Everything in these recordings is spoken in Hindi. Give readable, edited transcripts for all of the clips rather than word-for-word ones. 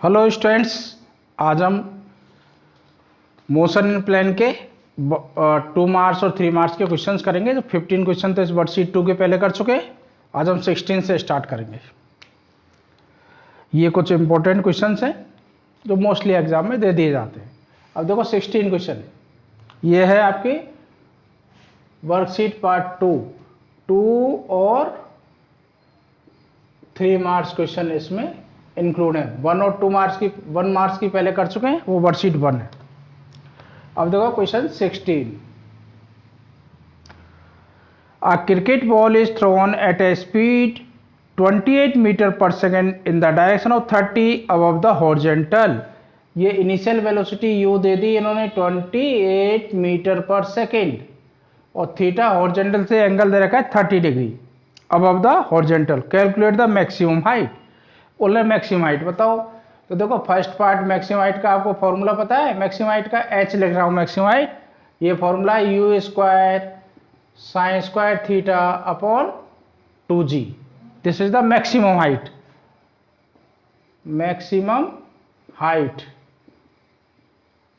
हेलो स्टूडेंट्स, आज हम मोशन इन प्लेन के 2 मार्क्स और 3 मार्क्स के क्वेश्चंस करेंगे। जो 15 क्वेश्चन थे इस वर्कशीट 2 के पहले कर चुके। आज हम 16 से स्टार्ट करेंगे। ये कुछ इंपॉर्टेंट क्वेश्चंस हैं जो मोस्टली एग्जाम में दे दिए जाते हैं। अब देखो 16 क्वेश्चन ये है आपकी वर्कशीट पार्ट 2 और 3 मार्क्स क्वेश्चन इसमें इंक्लूड है। 1 और 2 मार्क्स की 1 मार्क्स की पहले कर चुके हैं, वो वर्कशीट 1 है। अब देखो question 16। A cricket ball is thrown at a speed 28 metre पर second in the direction of 30 above the horizontal। ये इनिशियल वेलोसिटी u दे दी इन्होंने 28 मीटर पर सेकेंड और थीटा हॉरिजॉन्टल से एंगल दे रखा है 30 degree above the horizontal। Calculate the maximum height. बोल रहे मैक्सिमम हाइट बताओ। तो देखो फर्स्ट पार्ट मैक्सिमम हाइट का आपको फॉर्मूला पता है। मैक्सिमम हाइट का h लिख रहा हूं। मैक्सिमम हाइट ये formula u square sine square theta upon 2g। This is the maximum height. Maximum height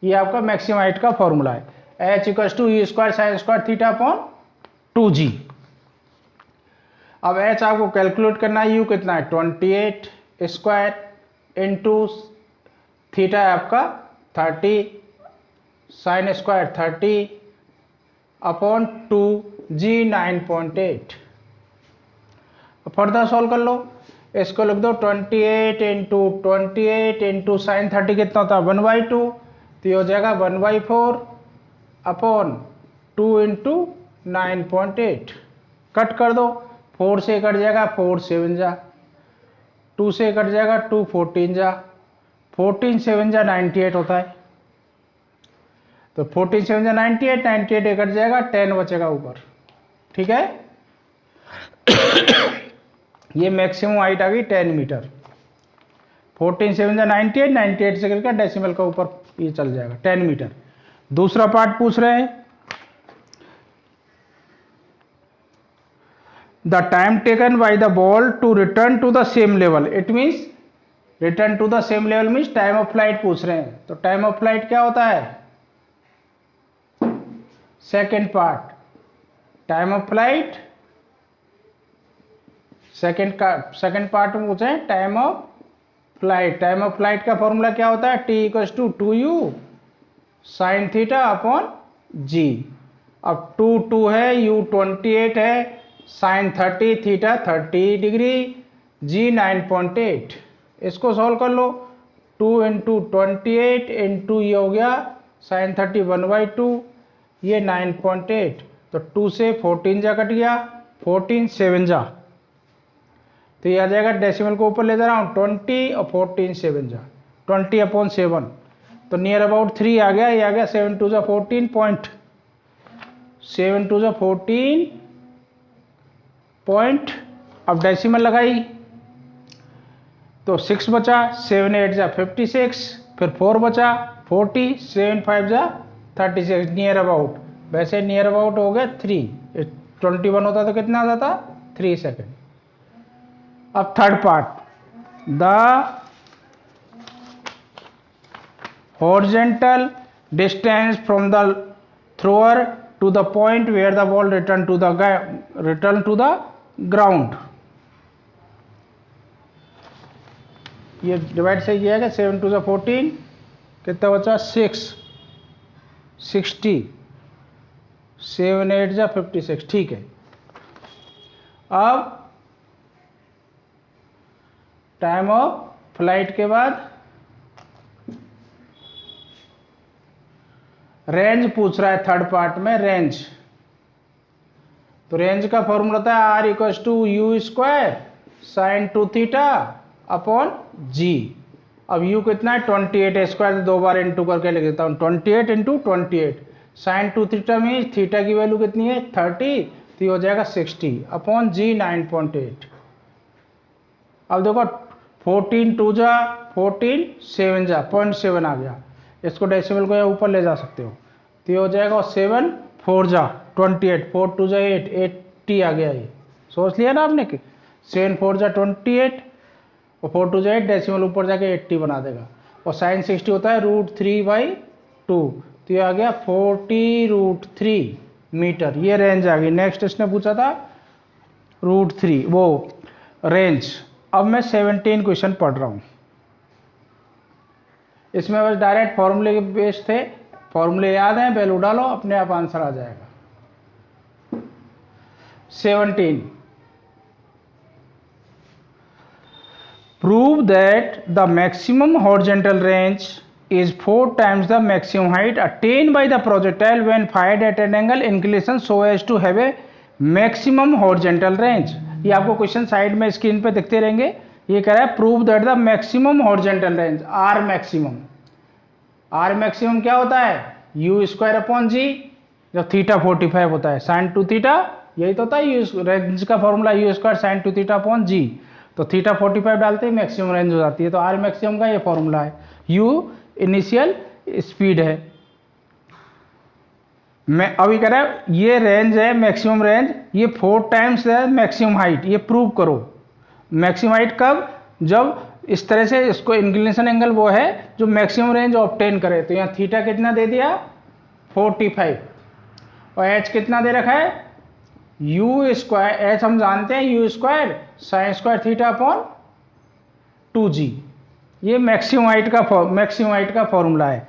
ये आपका मैक्सिमम हाइट का फॉर्मूला है। h equal to u square sine square theta upon 2g। अब h आपको कैलकुलेट करना है। u कितना है 28 स्क्वायर इंटू थीटा है आपका 30 sine square 30 upon 2g 9.8। Further solve कर लो। इसको लिख दो 28 इंटू साइन 30 कितना होता है 1/2। तो ये हो जाएगा 1/4 अपॉन 2 इंटू 9.8। कट कर दो। 4 से कट जाएगा 4 7 जा, 2 से कट जाएगा 2 14 जा, 14 7 जा 98 होता है। तो 14 7 जा 98, 98 कट जाएगा 10 बचेगा ऊपर। ठीक है। ये मैक्सिमम हाइट आ गई 10 मीटर। 14 7 जा 98, 98 से करके डेसिमल का ऊपर ये चल जाएगा 10 मीटर। दूसरा पार्ट पूछ रहे हैं the time taken by the ball to return to the same level। it means return to the same level means time of flight पूछ रहे हैं। तो time of flight क्या होता है second part. Time of flight second part में पूछे time of flight. Time of flight का फॉर्मूला क्या होता है t equal to 2u sine theta upon g। अब 2 है, u 28 है, साइन 30 थीटा 30 डिग्री, g 9.8। इसको सॉल्व कर लो। 2 इंटू 28 इंटू ये हो गया साइन 30 1/2, ये 9.8। तो 2 से 14 जा कट गया, 14 7 जा, तो ये आ जाएगा डेसिमल को ऊपर ले जा रहा हूँ 20 और 14 7 जा 20 अपॉन 7। तो नियर अबाउट 3 आ गया। ये आ गया 7 2 जा 14 पॉइंट, 7 2 जा 14 पॉइंट। अब डेसिमल लगाई तो 6 बचा, 7 8 जा 56, फिर 4 बचा 40, 7 5 जा 36 नियर अबाउट। वैसे नियर अबाउट हो गया 3। 21 होता तो कितना आ जाता 3 सेकेंड। अब third part the horizontal distance from the thrower to the point where the ball return to the ground. ये डिवाइड से किया गया 7 2 जा 14 कितना बचा 6 60, 7 8 जा 56। ठीक है। अब टाइम ऑफ फ्लाइट के बाद रेंज पूछ रहा है थर्ड पार्ट में। रेंज तो रेंज का फॉर्मूला होता है R equal to u square sine 2 theta upon g. अब u कितना है 28 स्क्वायर, 2 बार इंटू करके लिख देता हूँ 28 इंटू 28 साइन 2 थीटा में थीटा की वैल्यू कितनी है 30, तो ये हो जाएगा 60 अपॉन जी 9.8। अब देखो 14 2 जा 14 7 जा 0.7 आ गया। इसको डेसिमल को ऊपर ले जा सकते हो। तो ये हो जाएगा 7 4 जा 28, 4 2 जा 8 80 आ गया। ये सोच लिया ना आपने कि 7 4 जा 28 और 4 टू 8, डेसिमल ऊपर जाके 80 बना देगा। और साइन 60 होता है √3/2, तो ये आ गया 40√3 मीटर, ये रेंज आ गई। नेक्स्ट इसने पूछा था √3 वो रेंज। अब मैं 17 क्वेश्चन पढ़ रहा हूँ, इसमें बस डायरेक्ट फॉर्मूले के बेस थे, फॉर्मूले याद हैं, वैल्यू डालो, अपने आप आंसर आ जाएगा। 17, prove that the maximum horizontal range is 4 times the maximum height attained by the projectile when fired at an angle inclination so as to have a maximum horizontal range। ये आपको क्वेश्चन साइड में स्क्रीन पे दिखते रहेंगे। ये कह रहा है prove that the maximum horizontal range, R maximum. R maximum क्या होता है? u²/g, जब थीटा 45 होता है, साइन 2 थीटा, यही तो होता है यू रेंज का फॉर्मूला, u² sin 2 θ/g। तो थीटा 45 डालते ही मैक्सिमम रेंज हो जाती है, तो आर मैक्सिमम का ये फॉर्मूला है। u इनिशियल स्पीड है। मैं अभी कह रहा है ये रेंज है मैक्सिमम रेंज, ये 4 टाइम्स है मैक्सिमम हाइट, ये प्रूव करो। मैक्सिमम हाइट कब? जब इस तरह से इसको इंक्लिनेशन एंगल वो है जो मैक्सिमम रेंज ऑब्टेन करे। तो यहाँ थीटा कितना दे दिया? 45, और एच कितना दे रखा है? u², एच हम जानते हैं u² sin² θ/2g। ये मैक्सिमम हाइट का फॉर्मूला है।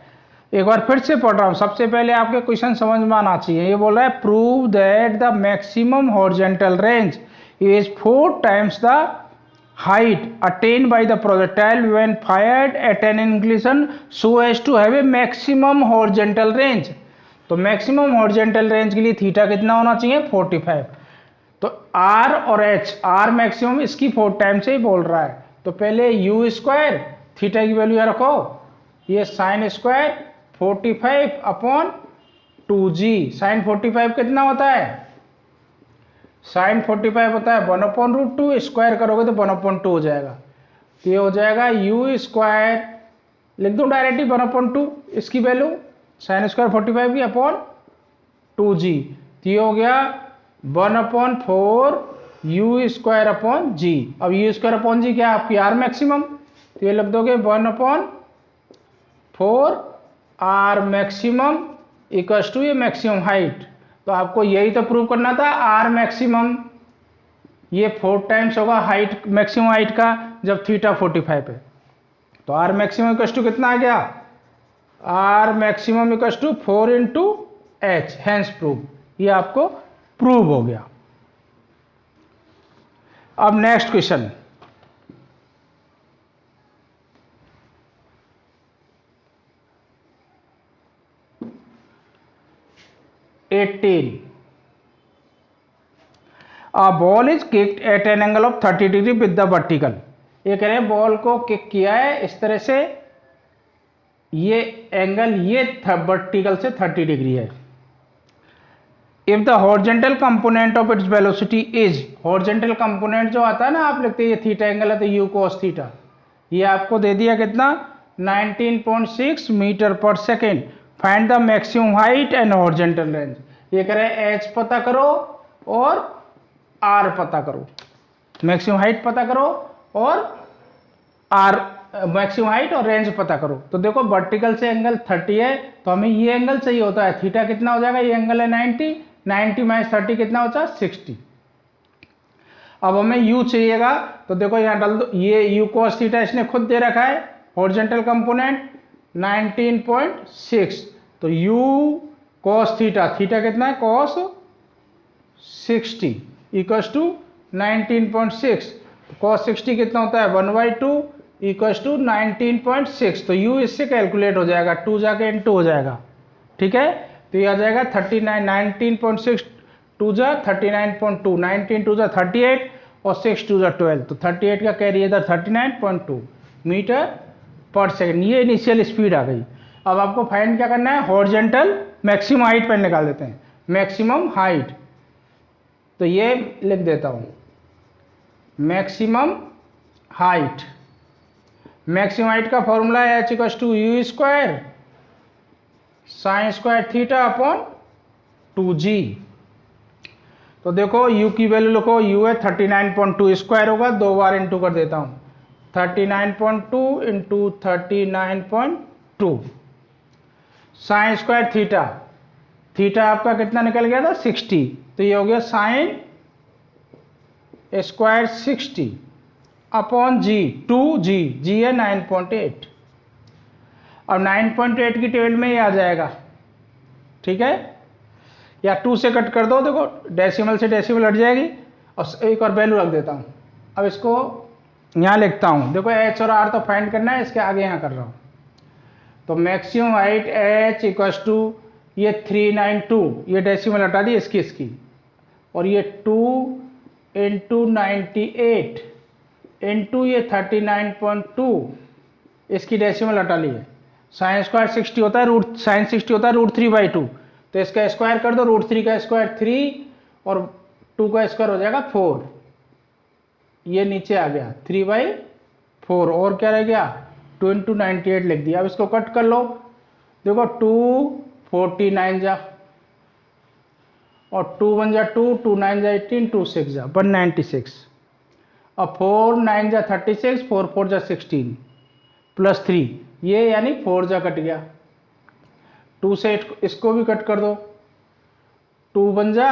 एक बार फिर से पढ़ रहा हूं, सबसे पहले आपके क्वेश्चन समझ में आना चाहिए। ये बोल रहा है prove that the maximum horizontal range is 4 times the height attained by the projectile when fired at an inclination so as to have a maximum horizontal range। तो मैक्सिमम हॉरिजॉन्टल रेंज के लिए थीटा कितना होना चाहिए? 45। तो आर और एच, आर मैक्सिमम इसकी 4 टाइम से ही बोल रहा है। तो पहले u², थीटा की वैल्यू यहाँ रखो, ये sin² 45/2g। साइन 45 कितना होता है? साइन 45 होता है 1/√2, स्क्वायर करोगे तो 1/2 हो जाएगा। तो ये हो जाएगा u², लिख दो डायरेक्टली 1/2 इसकी वैल्यू, sin² 45 की अपॉन 2g। तो ये हो गया 1/4 u²/g। अब u²/g क्या है? आपकी आर मैक्सिमम, तो ये लिख दोगे 1/4 आर मैक्सिमम इक्वल्स टू ये मैक्सिमम हाइट। तो आपको यही तो प्रूव करना था, आर मैक्सिमम ये 4 टाइम्स होगा हाइट, मैक्सिमम हाइट का, जब थीटा 45 है। तो आर मैक्सिमम इक्वल्स टू कितना आ गया? R maximum equals to 4 × h, hence prove. ये आपको प्रूव हो गया। अब next question, A ball is kicked at an angle of 30 degree with the vertical। ये कह रहे हैं बॉल को किक किया है इस तरह से, ये एंगल ये वर्टिकल से 30 डिग्री है। If the horizontal component of its velocity is, horizontal component जो आता है ना, आप लिखते हैं ये थीटा एंगल है तो u cos थीटा, ये आपको दे दिया कितना? 19.6 मीटर पर second. Find the maximum height and horizontal range. ये कह रहे हैं h पता करो और r पता करो, मैक्सिमम हाइट पता करो और r मैक्सिमम हाइट और रेंज पता करो। तो देखो वर्टिकल से एंगल 30 है, तो हमें ये एंगल चाहिए होता है, थीटा कितना हो जाएगा? ये एंगल है 90, 90 - 30 कितना होता है? 60। अब हमें u चाहिएगा, तो देखो यहाँ डाल दो, ये u cos थीटा इसने खुद दे रखा है, हॉरिजॉन्टल कंपोनेंट 19.6, तो u cos थीटा, थीटा कितना है? cos 60 equals to 19.6। cos 60 कितना होता है? 1/2 इक्वल्स टू 19.6। तो u इससे कैलकुलेट हो जाएगा, 2 जाके इनटू हो जाएगा, ठीक है। तो ये आ जाएगा 39, 19.6 2 जा 39.2, 19 2 जा 38 और 6 2 जा 12, तो 38 का कैरी इधर 39.2 मीटर पर सेकेंड। ये इनिशियल स्पीड आ गई। अब आपको फाइंड क्या करना है? हॉरिजॉन्टल मैक्सिमम हाइट पर निकाल देते हैं, मैक्सिमम हाइट। तो ये लिख देता हूं, मैक्सिमम हाइट, मैक्सिमम हाइट का फॉर्मूला है h = u² sin² θ/2g। तो देखो u की वैल्यू लिखो, u है 39.2, स्क्वायर होगा, 2 बार इंटू कर देता हूं, 39.2 into 39.2 sign square theta, theta आपका कितना निकल गया था 60, तो ये हो गया साइन स्क्वायर 60 अपॉन जी, 2g, जी है 9.8। अब 9.8 की टेबल में ये आ जाएगा, ठीक है, या 2 से कट कर दो, देखो डेसिमल से डेसिमल हट जाएगी, और एक और वैल्यू रख देता हूँ। अब इसको यहाँ लिखता हूँ, देखो h और r तो फाइंड करना है, इसके आगे यहाँ कर रहा हूँ। तो maximum height h equals to ये 392, ये डेसिमल हटा दी इसकी, और ये 2 इंटू 98 इंटू ये 39.2, इसकी डेसिमल हटा ली है। साइन स्क्वायर 60 होता है साइन 60 होता है √3/2, तो इसका स्क्वायर कर दो, √3 का स्क्वायर 3 और 2 का स्क्वायर हो जाएगा 4, ये नीचे आ गया 3/4, और क्या रह गया 2 इंटू 98 लिख दिया। अब इसको कट कर लो, देखो 249 जा, और 2 1 जा 2, 2 9 जा 18, 2 6 जा 196, अब 4 9 जा 36, 4 4 जा 16 प्लस 3, ये यानी 4 जा कट गया। 2 से इसको भी कट कर दो, 2 1 जा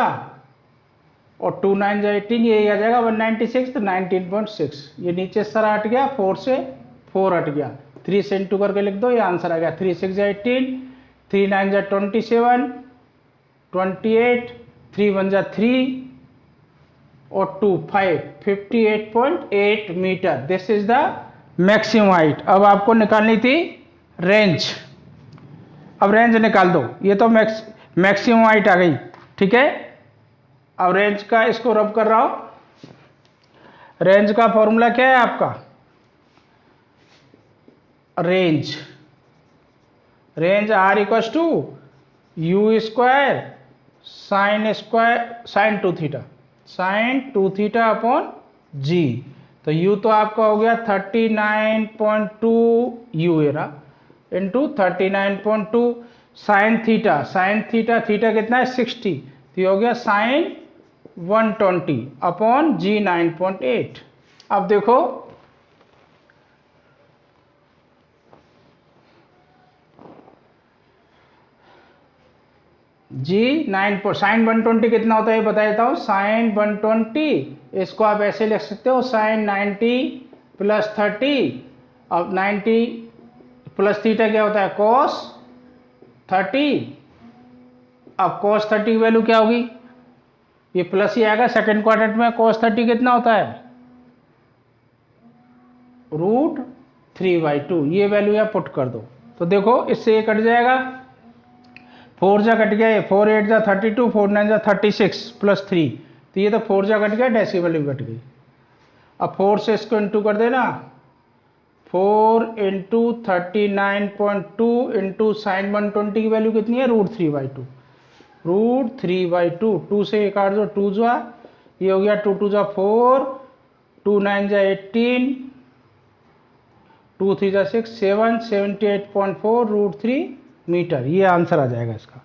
और 2 9 जा 18, ये आ जाएगा 196, तो 19.6, ये नीचे सारा हट गया, 4 से 4 हट गया, 3 से इंटू करके लिख दो, ये आंसर आ गया। 3 6 जा 18, 3 9 जा 27, 28, 3 1 जा 3 और 2 5, 58.8 metre, this is the maximum height. अब आपको निकालनी थी रेंज, अब रेंज निकाल दो, ये तो मैक्सिमम हाइट आ गई, ठीक है। अब रेंज का इसको रब कर रहा हूं, रेंज का फॉर्मूला क्या है आपका, range R equals to u square sine 2 theta upon g. तो u तो आपका हो गया 39.2 u एरा इंटू 39.2 साइन थीटा कितना है 60, तो ये हो गया साइन 120 अपॉन जी 9.8। अब देखो जी 9 साइन 120 कितना होता है ये बता देता हूँ। साइन 120 इसको आप ऐसे लिख सकते हो, साइन 90 प्लस 30, अब 90 प्लस थीटा क्या होता है कॉस 30, अब cos 30 की वैल्यू क्या होगी, ये प्लस ही आएगा, सेकंड क्वाड्रेंट में cos 30 कितना होता है √3/2, ये वैल्यू यहाँ पुट कर दो, तो देखो इससे ये कट जाएगा, 4 जा कट गया, 4 8 जा 32, 4 9 जा 36 प्लस 3, तो ये तो 4 जा कट गया, डेसिमल भी कट गई। अब 4 से इसको इंटू कर देना, 4 इंटू 39.2 इंटू साइन 120 की वैल्यू कितनी है √3/2, √3/2, 2 से काट दो, 2 जा, ये हो गया 2 2 जा 4, 2 9 जा 18, 2 3 जा 6 7, 78.4 √3 मीटर, ये आंसर आ जाएगा इसका,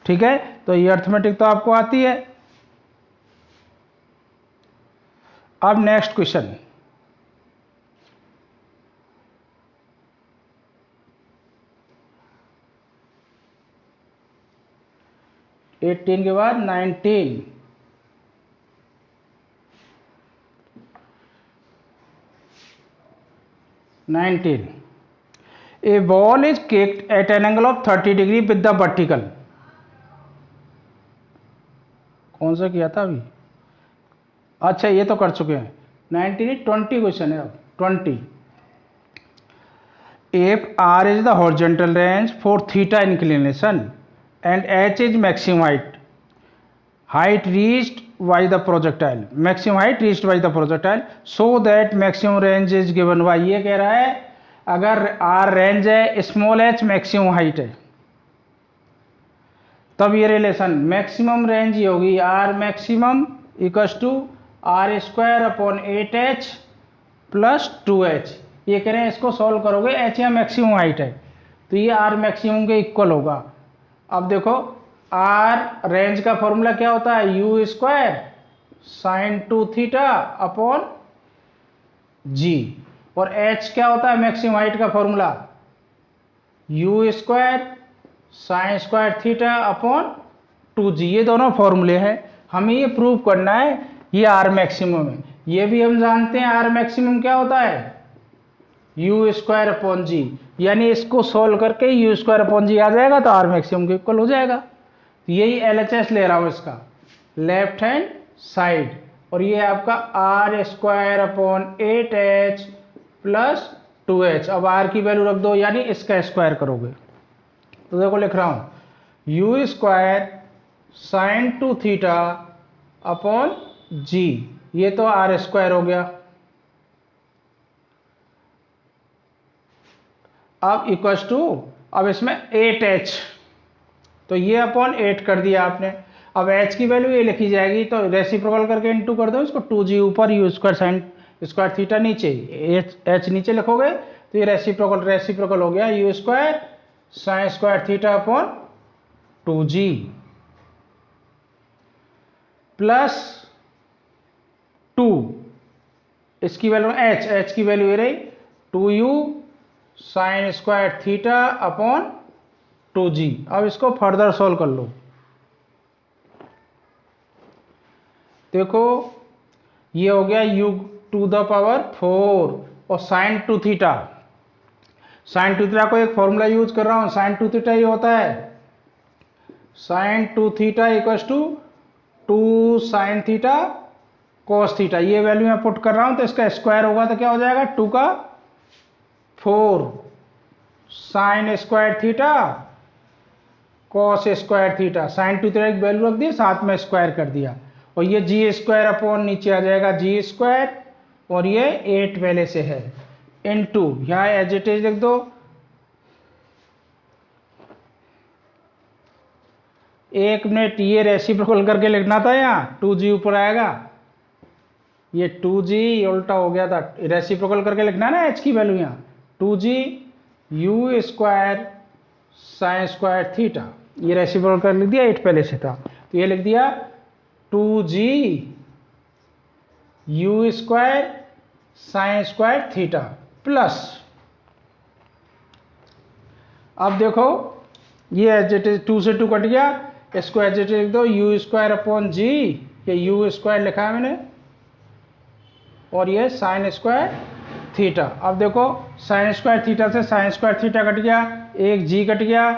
ठीक है। तो ये अर्थमेटिक तो आपको आती है। अब नेक्स्ट क्वेश्चन, एटीन के बाद 19, a ball is kicked at an angle of 30 degree with the vertical, कौन सा किया था अभी, अच्छा ये तो कर चुके हैं। 20 क्वेश्चन है, अब 20, if R is the horizontal range for theta inclination and h is maximum height reached by the projectile, maximum height reached by the projectile, so that maximum range is given by, ये कह रहा है अगर r रेंज है, स्मॉल h मैक्सिमम हाइट है, तब ये रिलेशन मैक्सिमम रेंज ये होगी r maximum equals to r square upon 8h plus 2h। ये कह रहे हैं इसको सॉल्व करोगे, h या मैक्सिमम हाइट है तो ये r मैक्सिमम के इक्वल होगा। अब देखो R रेंज का फॉर्मूला क्या होता है, u square sine 2 theta upon g, और h क्या होता है मैक्सिमम हाइट का formula, u square sine square theta upon 2g। ये दोनों फॉर्मूले हैं, हमें ये प्रूव करना है ये आर मैक्सिमम है। ये भी हम जानते हैं आर मैक्सिमम क्या होता है, यू स्क्वायर अपॉन जी, यानी इसको सोल्व करके यू स्क्वायर अपॉन जी आ जाएगा तो आर मैक्सिमम के इक्वल हो जाएगा। तो यही LHS ले रहा हूं इसका लेफ्ट हैंड साइड, और ये आपका are square upon 8h plus 2h। अब आर की वैल्यू रख दो, यानी इसका स्क्वायर करोगे तो देखो लिख रहा हूं u square sine 2 theta upon g, ये तो आर स्क्वायर हो गया। अब इक्वल्स टू, अब इसमें 8h, तो ये अपॉन 8 कर दिया आपने। अब h की वैल्यू ये लिखी जाएगी, तो रेसिप्रोकल करके इनटू कर दो इसको, 2g ऊपर you square sine square theta नीचे, h नीचे लिखोगे तो ये रेसिप्रोकल हो गया, u square sine square theta upon 2g plus 2, इसकी वैल्यू h की वैल्यू ये रही 2u sign square theta upon 2g। अब इसको फर्दर सॉल्व कर लो, देखो ये हो गया u टू द पावर 4 और साइन 2 थीटा, साइन 2 थीटा को एक फॉर्मूला यूज कर रहा हूं, साइन 2 थीटा ये होता है sine 2 theta equals to 2 sine theta cos theta. ये वैल्यू मैं पुट कर रहा हूं तो इसका स्क्वायर होगा तो क्या हो जाएगा 2 का 4 sine square theta cos square theta, sine 2 theta की वैल्यू रख दी, साथ में स्क्वायर कर दिया, और ये जी स्क्वायर अपॉन नीचे आ जाएगा जी स्क्वायर, और ये 8 पहले से है इनटू, यहां एज इट इज लिख दो 1 मिनट, ये रेसिप्रोकल करके लिखना था, यहाँ 2g ऊपर आएगा, ये 2g उल्टा हो गया था, रेसिप्रोकल करके लिखना है ना h की वैल्यू, यहाँ 2g you square sine square theta, ये रेसिप्रोकल कर लिख दिया, 8 पहले से था तो ये लिख दिया 2g you square sine square theta plus, अब देखो ये एज इट इज 2 से 2 कट गया, इसको एज इट इज लिख दो यू स्क्वायर अपॉन जी, ये यू स्क्वायर लिखा है मैंने, और ये साइन स्क्वायर थीटा। अब देखो साइन स्क्वायर थीटा से साइन स्क्वायर थीटा कट गया, एक जी कट गया,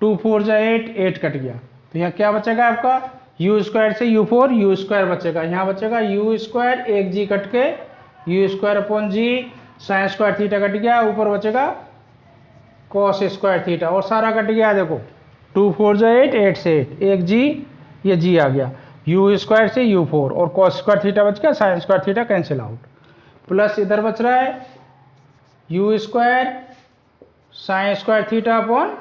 2 4 जा 8 कट गया, तो यहाँ क्या बचेगा आपका यू स्क्वायर से u4 यू स्क्वायर बचेगा, यहाँ बचेगा यू स्क्वायर, एक जी कट के u square upon g, sine square theta cut गया, ऊपर बचेगा कॉस स्क्वायर थीटा, और सारा कट गया, देखो 2 4 जा 8 से 8, एक जी, ये जी आ गया, यू स्क्वायर से u4 और कॉस स्क्वायर थीटा बच गया, sine square theta cancel out, plus इधर बच रहा है u square sine square theta upon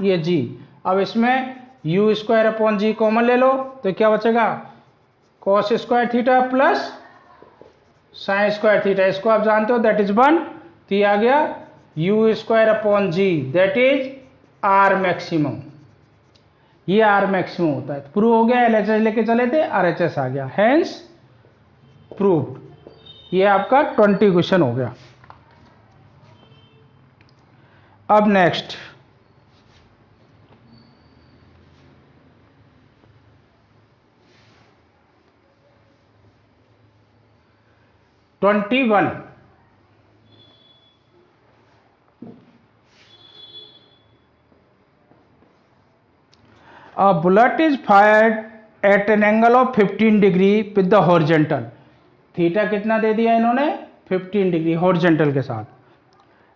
ये जी। अब इसमें u square upon g common ले लो तो क्या बचेगा cos square theta plus sine square theta, इसको आप जानते हो दैट इज 1, तो ये आ गया u square upon g that is R maximum, ये आर मैक्सिमम होता है। प्रूव हो गया, LHS लेके चले थे RHS आ गया, हैंस प्रूव्ड। ये आपका 20 क्वेश्चन हो गया। अब next (21) A bullet is fired at an angle of 15 degree with the horizontal, theta कितना दे दिया इन्होंने 15 डिग्री हॉरिजॉन्टल के साथ,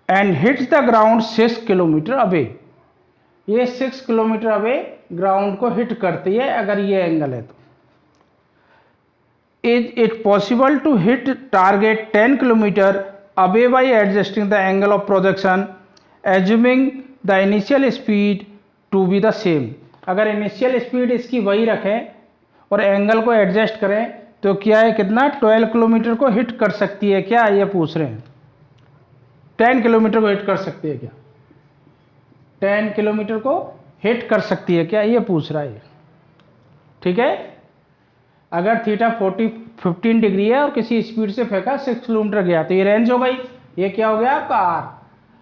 and hits the ground 6 kilometre away, ये 6 किलोमीटर अवे ग्राउंड को हिट करती है अगर ये एंगल है तो। Is it possible to hit target 10 kilometre away by adjusting the angle of projection assuming the initial speed to be the same, अगर इनिशियल स्पीड इसकी वही रखें और एंगल को एडजस्ट करें तो क्या है कितना 12 किलोमीटर को हिट कर सकती है क्या, ये पूछ रहे हैं 10 किलोमीटर को हिट कर सकती है क्या, 10 किलोमीटर को हिट कर सकती है क्या, ये पूछ रहा है। ठीक है, अगर थीटा 15 डिग्री है और किसी स्पीड से फेंका 6 किलोमीटर गया तो ये रेंज हो गई, ये क्या हो गया आपका आर।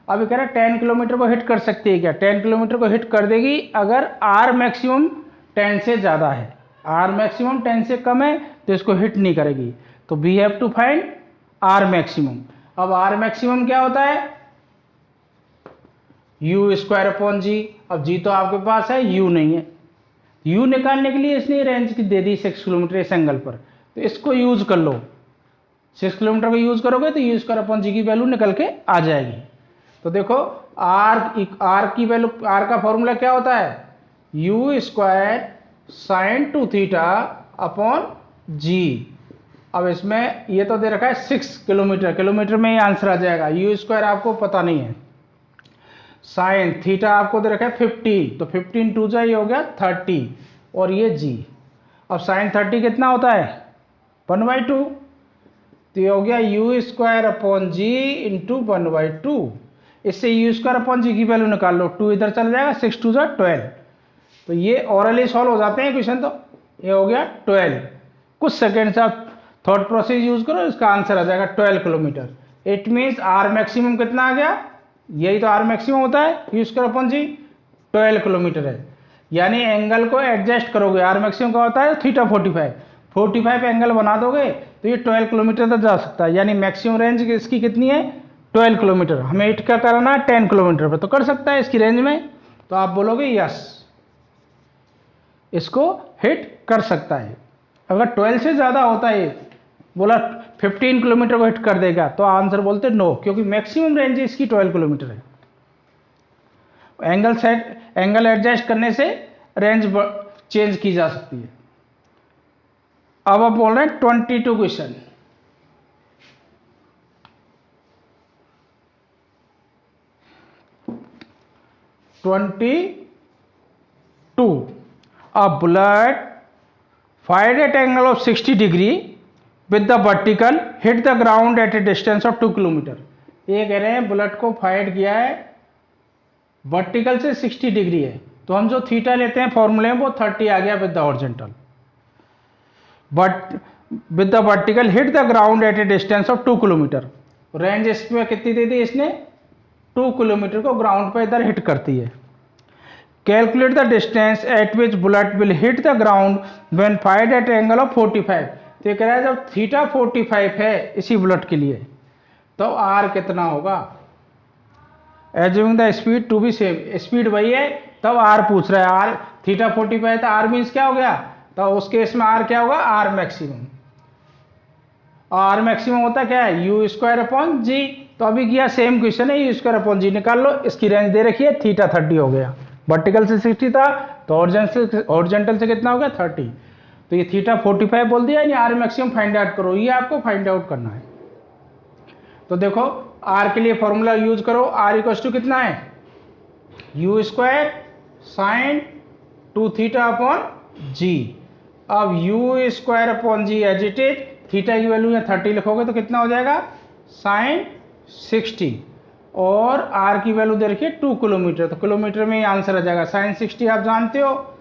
अभी कह रहे हैं 10 किलोमीटर को हिट कर सकती है क्या, 10 किलोमीटर को हिट कर देगी अगर आर मैक्सिमम 10 से ज़्यादा है, आर मैक्सिमम 10 से कम है तो इसको हिट नहीं करेगी। तो we have to find R maximum. अब आर मैक्सिमम क्या होता है, यू स्क्वायर अपॉन जी। अब जी तो आपके पास है, यू नहीं है, यू निकालने के लिए इसने रेंज की दे दी 6 किलोमीटर इस एंगल पर, तो इसको यूज कर लो। 6 किलोमीटर को यूज करोगे तो यू स्क्वायर अपॉन जी की वैल्यू निकल के आ जाएगी। तो देखो आर की वैल्यू, आर का फॉर्मूला क्या होता है, u square sine 2 theta upon g. अब इसमें ये तो दे रखा है 6 किलोमीटर, किलोमीटर में ही आंसर आ जाएगा। यू स्क्वायर आपको पता नहीं है, साइन थीटा आपको दे रखा है 15, तो 15 टू जा ये हो गया 30 और ये जी। अब साइन 30 कितना होता है 1/2, तो ये हो गया u square upon g into 1/2। इससे यू स्क्वायर अपॉन जी की वैल्यू निकाल लो, 2 इधर चल जाएगा, 6 टू जा 12। तो ये ऑरली सॉल्व हो जाते हैं क्वेश्चन। तो ये हो गया 12, कुछ सेकेंड से आप थॉट प्रोसेस यूज करो, इसका आंसर आ जाएगा 12 kilometre. It means R maximum कितना आ गया, यही तो आर मैक्सिमम होता है, u square upon g 12 kilometre है। यानी एंगल को एडजस्ट करोगे, आर मैक्सिमम का होता है थीटा 45 एंगल बना दोगे तो ये 12 किलोमीटर तक जा सकता है। यानी मैक्सिमम रेंज इसकी कितनी है 12 किलोमीटर। हमें हिट क्या कराना है 10 किलोमीटर पर, तो कर सकता है इसकी रेंज में। तो आप बोलोगे यस, इसको हिट कर सकता है। अगर 12 से ज़्यादा होता है, बोला 15 किलोमीटर को हिट कर देगा, तो आंसर बोलते नो, क्योंकि मैक्सिमम रेंज इसकी 12 किलोमीटर है। एंगल एडजस्ट करने से रेंज चेंज की जा सकती है। अब आप बोल रहे हैं 22 question. A bullet fired at angle of 60 degree with the vertical hit the ground at a distance of 2 kilometre. ये कह रहे हैं बुलेट को फायर किया है, वर्टिकल से 60 डिग्री है, तो हम जो थीटा लेते हैं फॉर्मूले में वो 30 आ गया with the horizontal, but with the vertical hit the ground eight A distance of 2 kilometre. Range इसमें कितनी दे दी इसने, 2 किलोमीटर को ग्राउंड पर इधर हिट करती है। Calculate the distance eight which bullet will hit the ground when fired eight angle of 45। तो ये कह रहा है जब थीटा 45 है इसी बुलेट के लिए, तो आर कितना होगा। Assuming the speed to be same, speed वही है तब आर पूछ रहा है। आर थीटा 45 है तो आर मीन्स क्या हो गया, तो उस केस में आर क्या होगा, आर मैक्सिमम। आर मैक्सिमम होता क्या है, यू स्क्वायर अपॉन जी। तो अभी किया सेम क्वेश्चन है, यू स्क्वायर अपॉन जी निकाल लो। इसकी रेंज दे रखी है थीटा 30 हो गया, वर्टिकल से 60 था तो हॉरिजॉन्टल से कितना हो गया 30। तो ये थीटा 45 बोल दिया, यानी आर मैक्सिमम फाइंड आउट करो, ये आपको फाइंड आउट करना है। तो देखो आर के लिए फॉर्मूला यूज करो, आर इक्वल्स टू कितना है, u square sine 2 theta upon g. अब u square upon g as it is, theta की वैल्यू या 30 लिखोगे तो कितना हो जाएगा साइन 60, और आर की वैल्यू दे रखिए 2 किलोमीटर, तो किलोमीटर में ही आंसर आ जाएगा। साइन 60 आप जानते हो,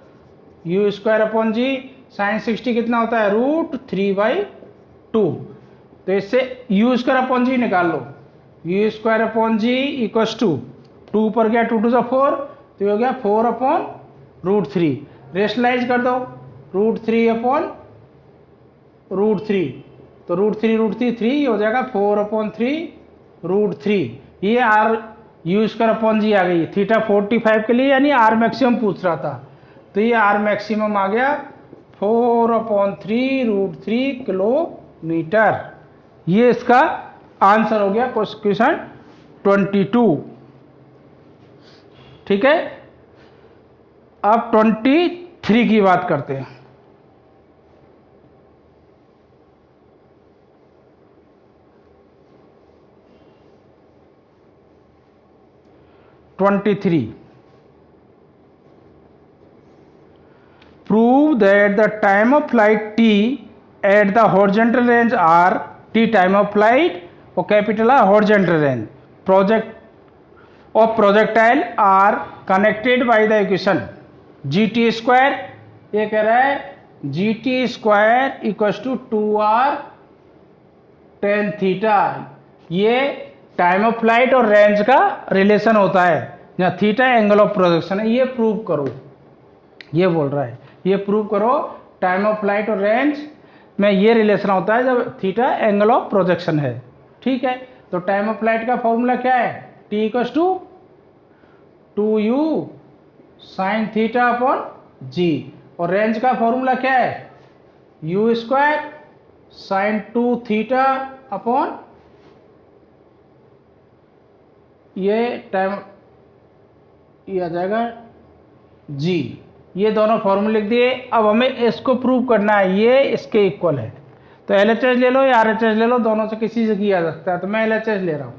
u square upon g sine 60 कितना होता है √3/2। तो इससे यू स्क्वायर अपॉन जी निकाल लो, u square upon g equals to 2 पर गया 2 to 4, तो ये हो गया 4/√3। रेशनलाइज कर दो, √3/√3, तो √3 3 हो जाएगा 4/3√3। ये आर यू स्क्वायर अपॉन जी आ गई। थीटा 45 के लिए यानी आर मैक्सिमम पूछ रहा था, तो ये आर मैक्सिमम आ गया 4/3√3 किलोमीटर। ये इसका आंसर हो गया क्वेश्चन 22। ठीक है, अब 23 की बात करते हैं। Prove that the time of flight t at the horizontal range r, t time of flight और capital R horizontal range projectile are connected by the equation gt square। ये कह रहा है gt square equals to 2r tan theta. ये टाइम ऑफ फ्लाइट और रेंज का रिलेशन होता है, जहाँ थीटा एंगल ऑफ प्रोजेक्शन है, ये प्रूव करो, ये बोल रहा है, ये प्रूव करो टाइम ऑफ फ्लाइट और रेंज में ये रिलेशन होता है जब थीटा एंगल ऑफ प्रोजेक्शन है। ठीक है, तो टाइम ऑफ फ्लाइट का फॉर्मूला क्या है, T equals to 2u sine theta upon g, और रेंज का फॉर्मूला क्या है, u square sine 2 theta upon ये टाइम, ये आ जाएगा जी। ये दोनों फॉर्मूले लिख दिए। अब हमें इसको प्रूव करना है, ये इसके इक्वल है, तो LHS ले लो या RHS ले लो, दोनों से किसी से किया जा सकता है, तो मैं LHS ले रहा हूँ।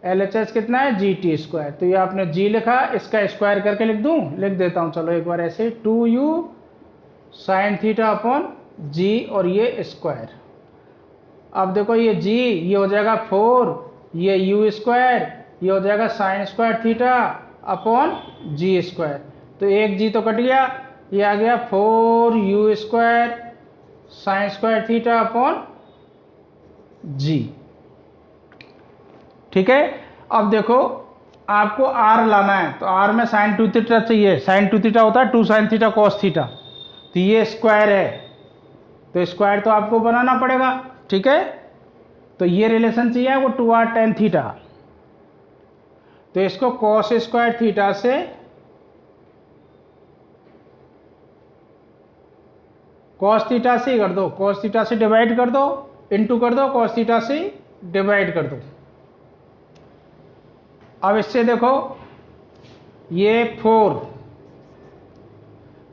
LHS कितना है, GT स्क्वायर, तो ये आपने G लिखा, इसका स्क्वायर करके लिख दूँ, लिख देता हूँ, चलो एक बार ऐसे 2u sine theta upon g और ये स्क्वायर। अब देखो ये G, ये हो जाएगा 4, ये u स्क्वायर, ये हो जाएगा साइन स्क्वायर थीटा अपॉन जी स्क्वायर, तो एक जी तो कट गया, ये आ गया 4u square sine square theta upon g. ठीक है, अब देखो आपको r लाना है, तो r में साइन 2 थीटा चाहिए, साइन 2 थीटा होता है 2 साइन थीटा कॉस थीटा, तो ये स्क्वायर है, तो स्क्वायर तो आपको बनाना पड़ेगा। ठीक है, तो ये रिलेशन चाहिए वो 2r टेन थीटा, तो इसको कॉस स्क्वायर थीटा से कॉस थीटा से कर दो, कॉस थीटा से डिवाइड कर दो, इनटू कर दो, कॉस थीटा से डिवाइड कर दो। अब इससे देखो ये 4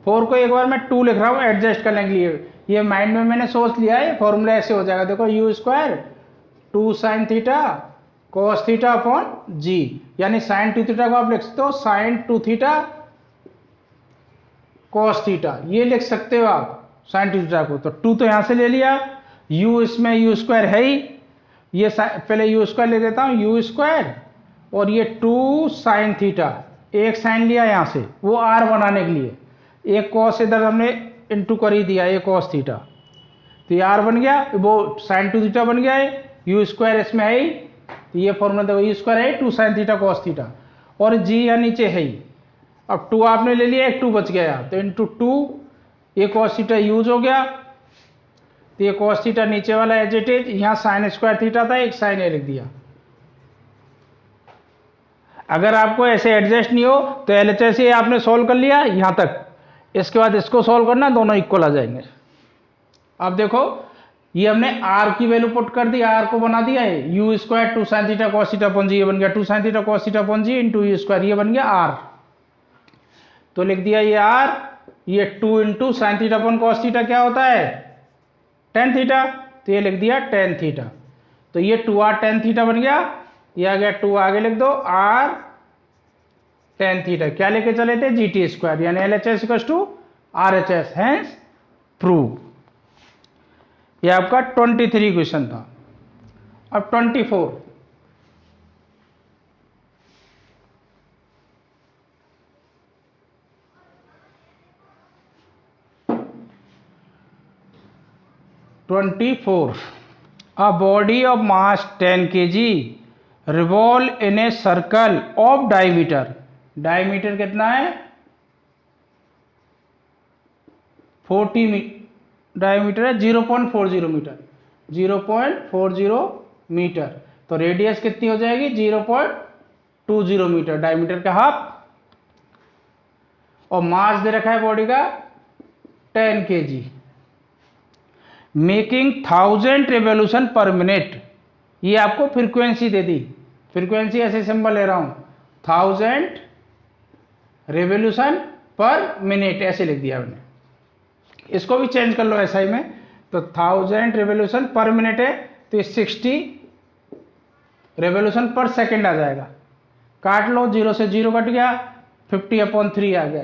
को एक बार मैं 2 लिख रहा हूँ एडजस्ट करने के लिए, ये माइंड में मैंने सोच लिया है, फॉर्मूला ऐसे हो जाएगा, देखो u square 2 sine theta cos theta upon g, यानी साइन 2 थीटा को आप लिख सकते हो साइन 2 थीटा कॉस थीटा, ये लिख सकते हो आप साइन 2 थीटा को, तो 2 तो यहां से ले लिया, u इसमें यू स्क्वायर है ही, ये पहले यू स्क्वायर ले देता हूं, यू स्क्वायर और ये 2 साइन थीटा, एक साइन लिया यहां से वो r बनाने के लिए, एक कॉस इधर हमने इनटू कर ही दिया, ये कॉस थीटा, तो ये r बन गया, वो साइन 2 थीटा बन गया है, यू स्क्वायर इसमें है ही, तो ये फॉर्मूला देखो यू स्क्वायर है 2 साइन थीटा कॉस थीटा, और जी यहाँ नीचे है ही। अब 2 आपने ले लिया, एक 2 बच गया, तो इंटू 2, ये कॉस थीटा यूज हो गया, तो ये कॉस थीटा नीचे वाला एज इट इज, यहाँ साइन स्क्वायर थीटा था, एक साइन ए लिख दिया। अगर आपको ऐसे एडजस्ट नहीं हो तो LHS ही आपने सोल्व कर लिया यहाँ तक, इसके बाद इसको सोल्व करना, दोनों इक्वल आ जाएंगे। अब देखो ये हमने r की वैल्यू पुट कर दी, r को बना दिया है u square 2 sine theta cos theta upon g, ये बन गया 2 sine theta cos theta upon g into u square, ये बन गया r, तो लिख दिया ये r, ये 2 into sine theta upon cos theta क्या होता है टेन थीटा, तो ये लिख दिया टेन थीटा, तो ये 2r टेन थीटा बन गया, ये आ गया 2, आगे लिख दो r टेन थीटा, क्या लेके चले थे GT स्क्वायर, यानी LHS equals to RHS, hence prove. ये आपका 23 क्वेश्चन था। अब 24, a body of mass 10 kg revolve in a circle of diameter, diameter कितना है 40 डायमीटर है 0.40 मीटर, 0.40 मीटर, तो रेडियस कितनी हो जाएगी 0.20 मीटर, डायमीटर का हाफ, और मास दे रखा है बॉडी का 10 kg, making 1000 revolution per minute, ये आपको फ्रीक्वेंसी दे दी, फ्रीक्वेंसी ऐसे सिंबल ले रहा हूं 1000 रिवोल्यूशन पर मिनट, ऐसे लिख दिया मैंने, इसको भी चेंज कर लो SI में, तो 1000 रिवोल्यूशन पर मिनट है, तो 60 रिवोल्यूशन पर सेकंड आ जाएगा, काट लो, 0 से 0 कट गया, 50/3 आ गया,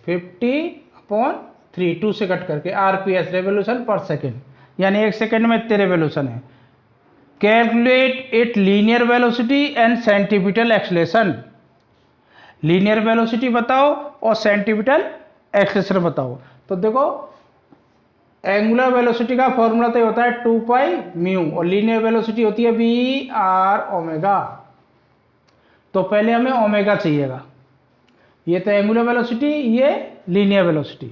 50/3 2 से कट करके, RPS रिवोल्यूशन पर सेकंड, यानी एक सेकंड में इतने रिवोल्यूशन है। Calculate it linear velocity and centripetal acceleration, linear velocity बताओ और सेंटीपिटल एक्सलेशन बताओ। तो देखो एंगुलर वेलोसिटी का फॉर्मूला तो होता है 2 पाई म्यू और लीनियर वेलोसिटी होती है बी आर ओमेगा। तो पहले हमें ओमेगा चाहिएगा, ये तो एंगुलर वेलोसिटी, ये लीनियर वेलोसिटी।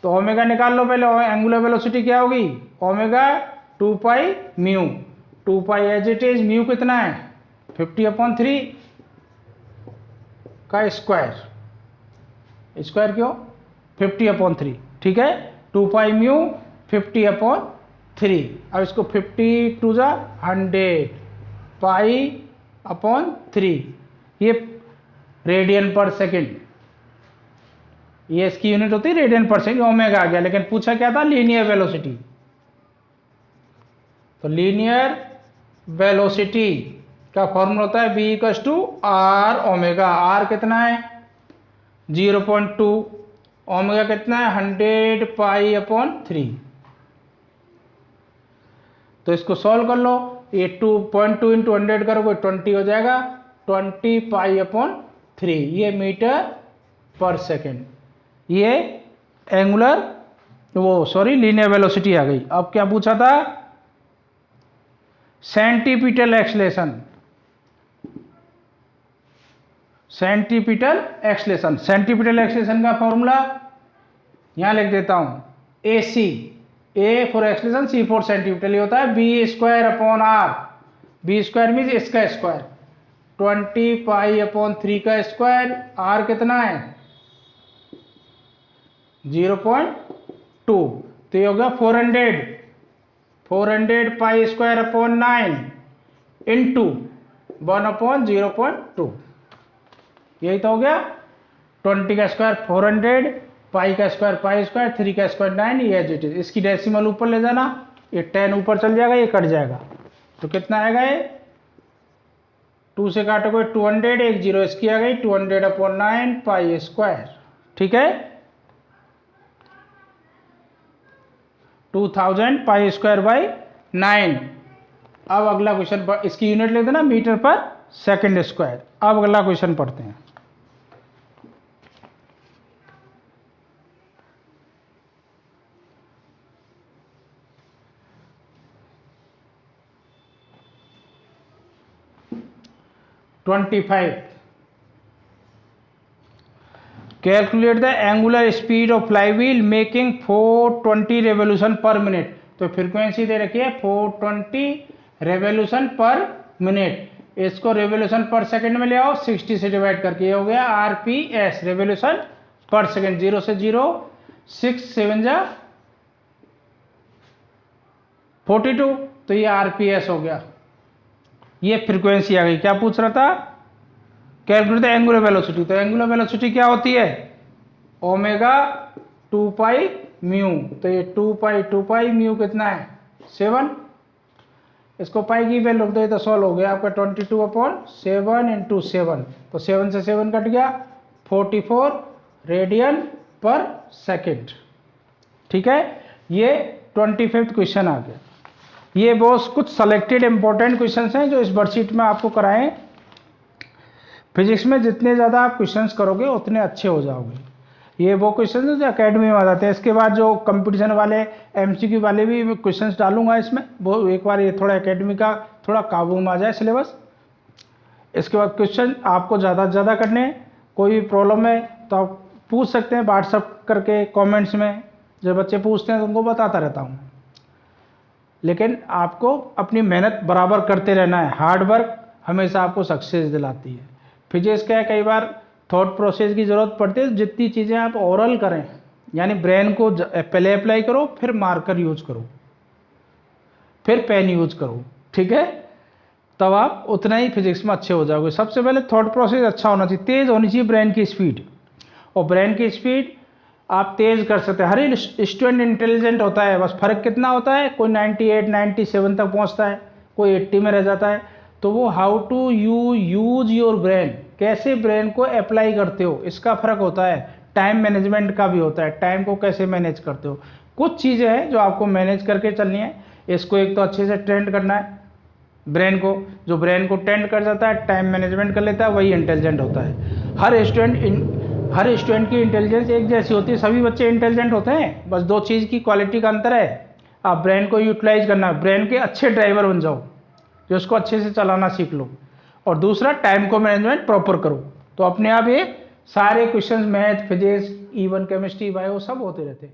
तो ओमेगा निकाल लो पहले। एंगुलर वेलोसिटी क्या होगी? Omega 2 pi mu. 2 pi as it is, mu कितना है 50/3 का स्क्वायर। स्क्वायर क्यों? 50/3, ठीक है। 2 पाई म्यू 50/3। अब इसको 50 टू जा 100 पाई/3, ये रेडियन पर सेकेंड, ये इसकी यूनिट होती है रेडियन पर सेकेंड। ओमेगा आ गया, लेकिन पूछा क्या था? Linear velocity. तो लीनियर वेलोसिटी का फॉर्मूला होता है v = r ओमेगा। r कितना है? 0.2। ओमेगा कितना है? 100 पाई/3। तो इसको सॉल्व कर लो। ये 2.2 × 100 करोगे 20 हो जाएगा, 20 पाई/3। ये मीटर पर सेकेंड। ये एंगुलर लीनियर वेलोसिटी आ गई। अब क्या पूछा था? Centripetal acceleration. Centripetal acceleration, centripetal acceleration का फॉर्मूला यहां लिख देता हूं। AC, A for acceleration, C for centripetal, ये होता है b²/r। b² मीन्स इसका स्क्वायर, 20 पाई/3 का स्क्वायर। r कितना है? 0.2। तो ये हो गया 400 पाई²/9 इंटू 1/0.2। यही तो हो गया। 20 का स्क्वायर 400, पाई का स्क्वायर पाई², 3 का स्क्वायर 9, ये एज इट इज। इसकी डेसिमल ऊपर ले जाना, ये 10 ऊपर चल जाएगा, ये कट जाएगा। तो कितना आएगा? ये 2 से काटोगे 200, एक 0 इसकी आ गई, 200/9 पाई²। ठीक है, 2000 पाई²/9। अब अगला क्वेश्चन, इसकी यूनिट ले देना मीटर पर सेकंड स्क्वायर। अब अगला क्वेश्चन पढ़ते हैं। Calculate the angular speed of flywheel making 420 revolution पर मिनट। तो फ्रीक्वेंसी दे रखी है 420 रेवोल्यूशन पर मिनट। इसको रेवोल्यूशन पर सेकंड में ले आओ, 60 से डिवाइड करके, ये हो गया RPS, रेवोल्यूशन पर सेकंड। 0 से 0, 6 7 जा 42, तो ये RPS हो गया। ये फ्रीक्वेंसी आ गई। क्या पूछ रहा था? Calculate the angular velocity. तो एंगुलर वेलोसिटी क्या होती है? Omega 2 pi mu. तो ये 2 पाई म्यू कितना है? 7। इसको पाई की वैल्यू रख दो, तो सॉल्व हो गया आपका 22/7 इंटू 7। तो 7 से 7 कट गया, 44 रेडियन पर सेकेंड। ठीक है, ये 25वां क्वेश्चन आ गया। ये बहुत कुछ सेलेक्टेड इंपॉर्टेंट क्वेश्चंस हैं जो इस वर्कशीट में आपको कराएं। फिजिक्स में जितने ज़्यादा आप क्वेश्चंस करोगे उतने अच्छे हो जाओगे। ये वो क्वेश्चंस हैं जो एकेडमी में आ जाते हैं। इसके बाद जो कंपटीशन वाले MCQ वाले भी क्वेश्चंस डालूंगा इसमें, वो एक बार ये थोड़ा एकेडमी का थोड़ा काबू में आ जाए सिलेबस। इसके बाद क्वेश्चन आपको ज़्यादा से ज़्यादा करने हैं। कोई भी प्रॉब्लम है तो आप पूछ सकते हैं व्हाट्सअप करके, कॉमेंट्स में। जब बच्चे पूछते हैं तो उनको बताता रहता हूँ। लेकिन आपको अपनी मेहनत बराबर करते रहना है। हार्ड वर्क हमेशा आपको सक्सेस दिलाती है। फिजिक्स का है, कई बार थॉट प्रोसेस की ज़रूरत पड़ती है। जितनी चीज़ें आप ओरल करें, यानी ब्रेन को पहले अप्लाई करो, फिर मार्कर यूज करो, फिर पेन यूज करो, ठीक है, तब आप उतना ही फिजिक्स में अच्छे हो जाओगे। सबसे पहले थॉट प्रोसेस अच्छा होना चाहिए, तेज़ होनी चाहिए ब्रेन की स्पीड। और ब्रेन की स्पीड आप तेज़ कर सकते हैं। हर एक स्टूडेंट इंटेलिजेंट होता है, बस फ़र्क कितना होता है, कोई 98 97 तक पहुंचता है, कोई 80 में रह जाता है। तो वो how to you use your brain, कैसे ब्रेन को अप्लाई करते हो, इसका फ़र्क होता है। टाइम मैनेजमेंट का भी होता है, टाइम को कैसे मैनेज करते हो। कुछ चीज़ें हैं जो आपको मैनेज करके चलनी है। इसको एक तो अच्छे से ट्रेंड करना है ब्रेन को। जो ब्रेन को ट्रेंड कर जाता है, टाइम मैनेजमेंट कर लेता है, वही इंटेलिजेंट होता है। हर स्टूडेंट की इंटेलिजेंस एक जैसी होती है, सभी बच्चे इंटेलिजेंट होते हैं, बस दो चीज़ की क्वालिटी का अंतर है। आप ब्रेन को यूटिलाइज करना, ब्रेन के अच्छे ड्राइवर बन जाओ, जो उसको अच्छे से चलाना सीख लो, और दूसरा टाइम को मैनेजमेंट प्रॉपर करो, तो अपने आप ये सारे questions math, physics, even chemistry, bio सब होते रहते हैं।